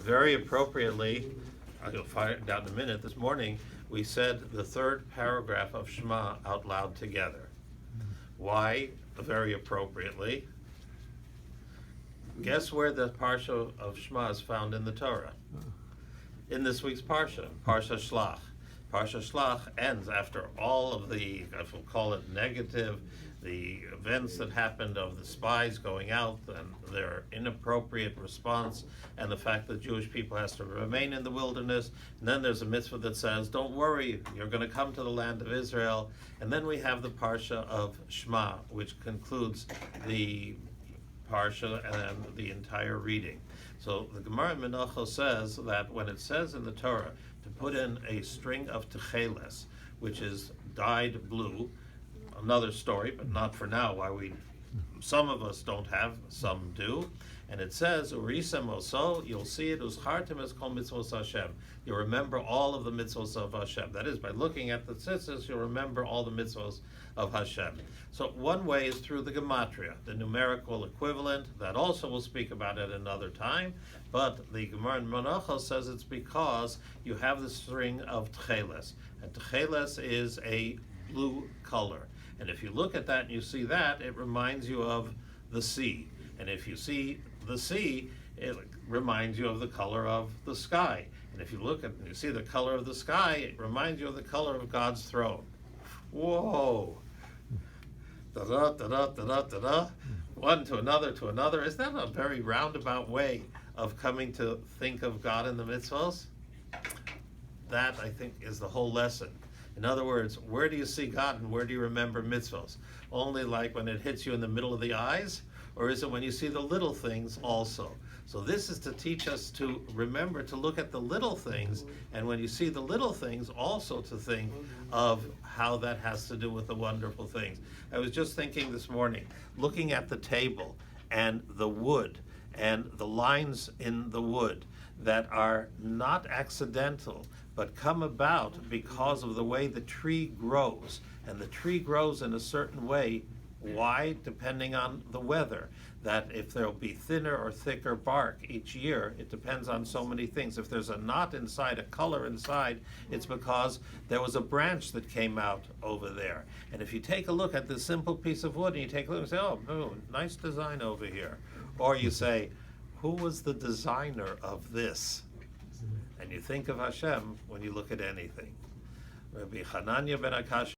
very appropriately, you'll find out in a minute, this morning, we said the third paragraph of Shema out loud together. Why? Very appropriately. Guess where the Parsha of Shema is found in the Torah? In this week's Parsha, Parsha Shlach. Parsha Shlach ends after all of the, I will call it negative, the events that happened of the spies going out and their inappropriate response and the fact that Jewish people has to remain in the wilderness. And then there's a mitzvah that says, don't worry, you're going to come to the land of Israel. And then we have the Parsha of Shema, which concludes the Parsha and the entire reading. So the Gemara in Menachos says that when it says in the Torah to put in a string of techeles, which is dyed blue, another story, but not for now, why some of us don't have, some do. And it says, Urisem oso, you'll see it, Uschartem es kol mitzvos Hashem. You'll remember all of the mitzvos of Hashem. That is, by looking at the tzitzis, you'll remember all the mitzvos of Hashem. So one way is through the gematria, the numerical equivalent. That also we'll speak about at another time. But the Gemara in Menachos says it's because you have the string of techeles. And techeles is a blue color. And if you look at that and you see that, it reminds you of the sea. And if you see the sea, it reminds you of the color of the sky. And if you look at and you see the color of the sky, it reminds you of the color of God's throne. Whoa! Da-da, da-da, da-da, da-da. One to another to another. Is that a very roundabout way of coming to think of God in the mitzvos? That, I think, is the whole lesson. In other words, where do you see God and where do you remember mitzvos? Only like when it hits you in the middle of the eyes? Or is it when you see the little things also? So this is to teach us to remember to look at the little things, and when you see the little things, also to think of how that has to do with the wonderful things. I was just thinking this morning, looking at the table and the wood and the lines in the wood that are not accidental, but come about because of the way the tree grows. And the tree grows in a certain way. Why? Depending on the weather. That if there'll be thinner or thicker bark each year, it depends on so many things. If there's a knot inside, a color inside, it's because there was a branch that came out over there. And if you take a look at this simple piece of wood and you take a look and say, oh, nice design over here. Or you say, who was the designer of this? And you think of Hashem when you look at anything. Rabbi Hananya ben Akash